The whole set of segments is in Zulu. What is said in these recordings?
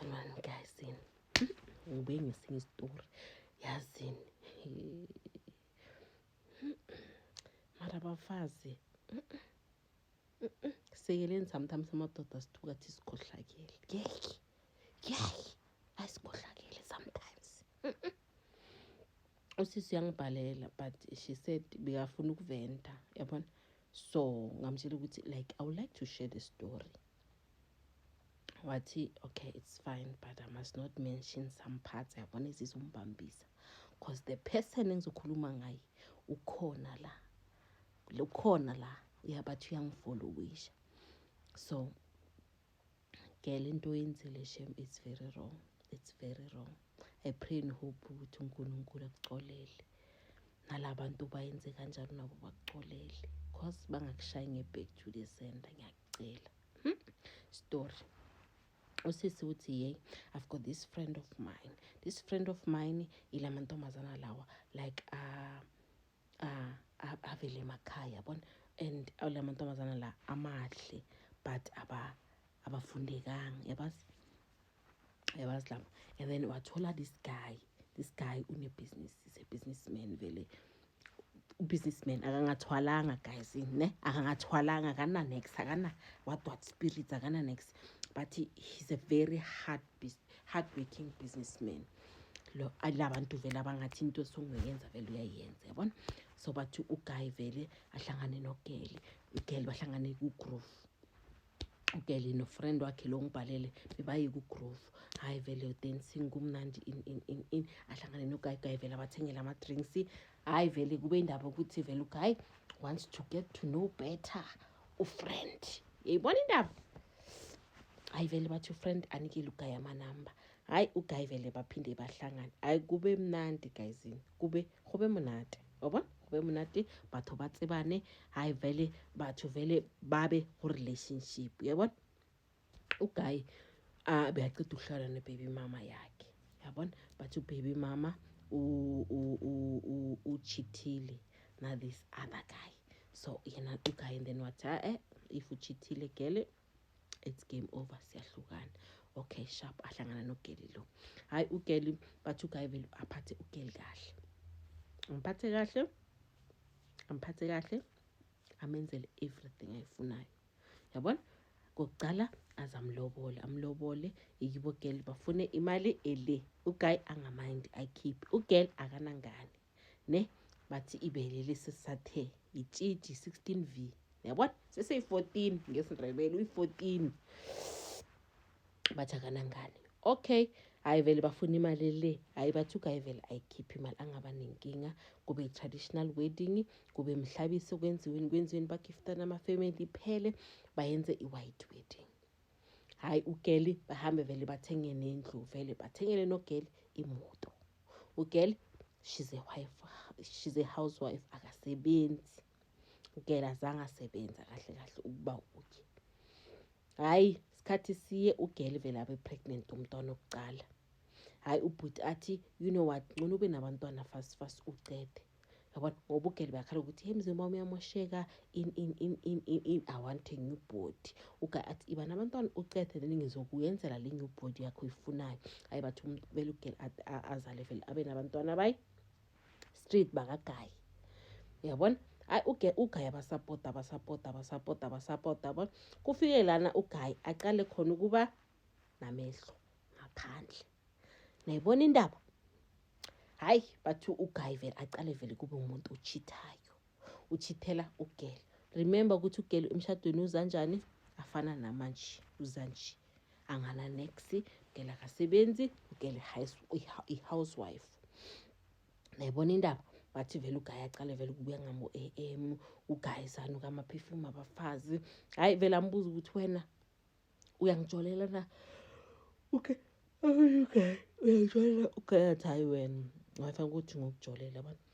Sonani guys in ngibuye ngesinye isitori yazini mara abafazi sekeleni sometimes amadoda sithuka thi sikhohlakele yey ayisikhohlakele sometimes usisi uyangibhalela but she said bekafuna ukuventa yabona so ngamtshela ukuthi like I would like to share the story wathi okay it's fine but I must not mention some parts yabona ezizombambisa because the person engizokhuluma ngaye ukhona la uyabathi uyangifollowisha so girl into oyenzile shem it's very wrong I pray and hope ukuthi uNkulunkulu akuxolele nalabantu bayenze kanjalo nabo bakuxolele because bangakushayi ngeback to the sender ngiyakucela story usisi uthi hey I've got this friend of mine ilamantombazana lawa like avele emakhaya yabona and lamantombazana la amahle but abafundekanga yabazi lama and then wathola this guy business, is a businessman vele businessman akangathwalanga guys ne akangathwalanga akana next akana what spirits akana next but he's a very hardworking businessman lo alabantu vele abangathi into songoyenza vele uyayenza yabona so bathi uguy vele ahlangane nogeli ugeli bahlangane ku groove ugeli no friend wakhe lo ngibhalele bebaye ku groove hayi vele dancing kumnandi in ahlangane noguy vele abathengela ama drinks hayi vele kube indaba ukuthi vele uguy wants to get to know better ufriend yayibona indaba hayi vele bathi ufriend anikele uguy amanamba hayi uguy vele baphinde bahlangana hayi kube mnandi guys kube mnandi yabona kube mnandi batho ba tsebane hayi vele batho vele babe ku relationship yabona uguy beyaqeda ukuhlala ne baby mama yakhe yabona bathi baby mama u cheatile na this other guy so yena uguy and then wathi if u cheatile girl it's game over siyahlukana okay sharp ahlangana nogeli lo hayi ugeli bathi uguy vele aphathe ugeli kahle amphathe kahle amenzele everything ayifunayo yabona kokucala amlobole yibo girl bafune imali ele uguy angamind ayikhiphe ugirl akanangani ne bathi ibelele sesathe itshiji 16V yabona sese 14 ngesindebele uyi14 bathi akanangani okay hayi vele bafuna imali le hayi bathi uguy vele ayikhiphe imali angaba nenkinga kube traditional wedding kube mhlabisi kwenziweni bagiftana ama family phele bayenze i-white wedding hayi ugeli bahambe vele bathenge nendlu vele bathengele nogeli imoto ugeli she's a housewife akasebenzi ugeli azange asebenza kahle ukuba ukhe hayi isikhathi siye ugeli vele abe pregnant umntwana okuqala hayi ubhuti athi you know what ngcono ube nabantwana fast ucede yabona ngoba ugeli bayakhala ukuthi hey mzimba wami uyamosheka in I want a new body uguy athi iba nabantwana ucede then ngizokuyenzela le new body yakho uyifunayo hayi bathi vele ugeli azale vele abe nabantwana bayi street bakagay yabona hayi uguy abasupporta yabona kufike lana uguy aqale khona ukuba namehlo ngaphandle nayibona indaba hayi bathi uguy vele aqale vele kube umuntu uchithela ugeli remember ukuthi ugeli emshadweni uzanjani afana namanje uzanje angana next ugeli akasebenzi ugeli housewife nayibona indaba bathi vele uguy aqale vele kubuya ngamo AM uguy sanu kama perfume abafazi hayi vele ambuza ukuthi wena uyangijolela na okay uyangijolela ugathi hayi wena ngafanga ukuthi ngokujolela abantu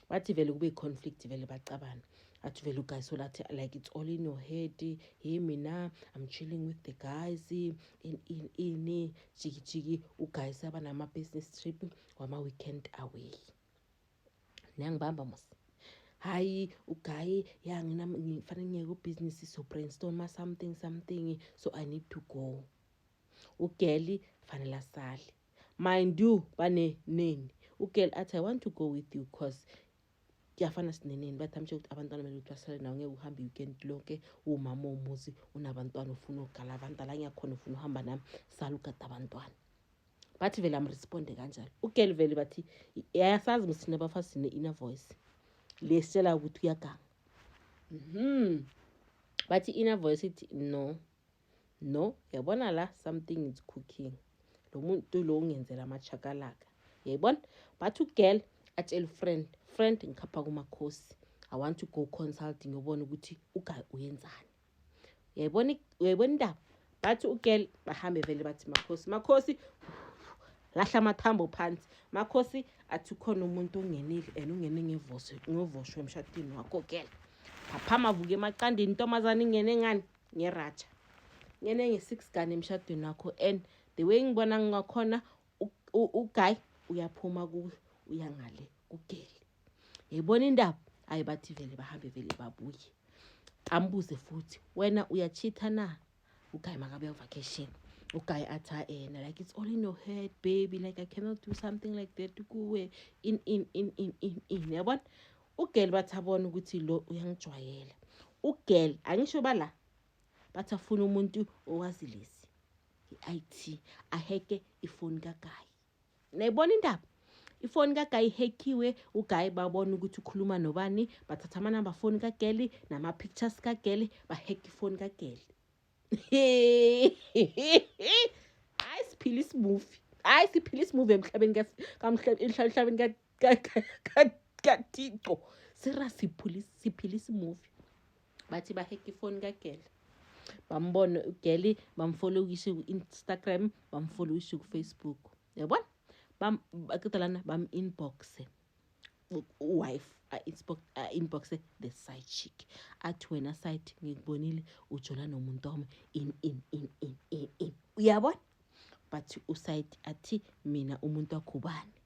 bathi vele kube conflict vele bacabana athi vele uguy so lathi like it's all in your head hey mina I'm chilling with the guys in jiki uguy saba nama business trip wama weekend away nangibamba mos hayi uguy ngifanele ngiye ku business so brainstorm something so I need to go ugeli fanele asale. Mind you, neni. Ugirl athi, I want to go with you because kuyafana sineneni bathi amsho ukuthi abantwana kumele ukuthi basale nawe ngeke uhambe weekend lonke umama womuzi unabantwana ufuna ukugala abantwana la ngiyakhona ufuna uhamba nami sala ugada abantwana. Bathi vele amresponde kanjalo. Ugirl vele bathi yasazi msina abafazi sine inner voice. Lesitshela ukuthi uyaganga. Bathi inner voice ithi no, yabona la something is cooking. Lo muntu lo ungenzela amachakalaka. Yayibona? Bathi ugirl atshela friend ngikhapha kumakhosi. I want to go consulting ngiyobona ukuthi uGayi uyenzani. Uyayibona indaba? Bathi ugirl bahambe vele bathi makhosi lahla amathambo phansi. Makhosi athi khona umuntu ongenile ungene ngevoshwe emshadweni wakho girl. Baphama avuke emaqandini intombazana ingene ngani ngeraja. Ngene nge6 gane emshadweni wakho and the way ngibona ngakhona uGayi uyaphuma uyangale kugirl. Yayibona indaba? Hayi bathi vele bahambe vele babuye. Ambuze futhi wena uyachitha na? uGayi makabe vacation. uGayi athi like it's all in your head baby, like I cannot do something like that kuwe in yabona. Ugirl bathi abona ukuthi lo uyangijwayela. Ugirl angisho bala bathi afuna umuntu owazi lesi i-IT aheke ifoni kaGayi. Nayibona indaba? Ifoni kaGayi hekiwe. uGayi babona ukuthi ukhuluma nobani, bathatha amanamba phone kaGirl nama pictures kaGirl baheka ifoni kaGirl. Hayi siphila movie emhlabeni emhlabeni kaThixo. Serious siphila movie. Bathi baheka ifoni kaGirl. Bambona uGirl bamfollowishe ku-Instagram, bamfollowishe ku-Facebook. Yabona? Baqedalana inbox wife inbox the side chick. Athi wena side ngikubonile ujola nomuntu wami in. Uyabona? But uside athi mina umuntu wakho ubani.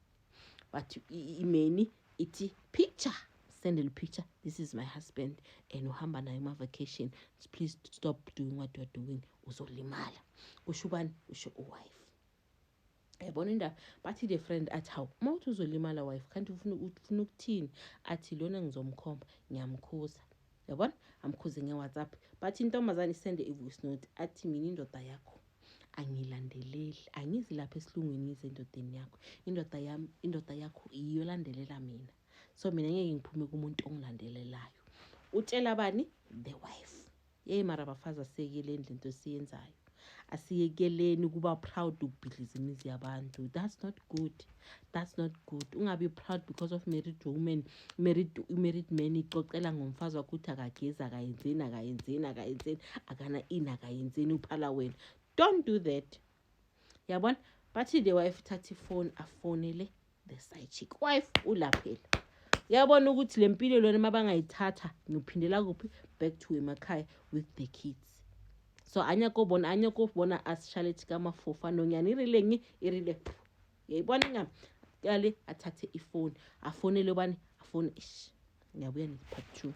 But imeni ithi picture, send a picture, this is my husband and uhamba naye ma vacation, please stop doing what you're doing uzolimala. Usho ubani? Usho uwife. Yabona indaba? Bathi the friend athi hawu mawuthi uzolimala wife kanti ufuna ukuthini? Athi lona ngizomkhomba ngiyamkhuza. Yabona? Amkhuze ngeWhatsApp. Bathi intombazane send a voice note athi mina indoda yakho angilandeleli, angizi lapha esilungwini ngize endodeni yakho. Indoda yakho iyo landelela mina. So mina ngeke ngiphume kumuntu ongilandelelayo. Utshela bani? The wife. Mara abafazi asekeleni lento siyenzayo. Asiyekeleni kuba proud ukubhidliza imizi yabantu. That's not good. Ungabe proud because of married woman, married man ixoxela ngomfazi wakho uthi akagezi akayenzeni akayenzeni uphala wena. Don't do that. Yabona? Bathi the wife thatha ifone afonele the side chick. Wife ulaphela. Yabona ukuthi lempilo lona mabangayithatha ngiphindela kuphi back to emakhaya with the kids. So anya ko bona as Charlotte kama fofa nonyani irile. Yayibona ngami yale athathe ifone afonele bani afone ngiyabuya ni part 2.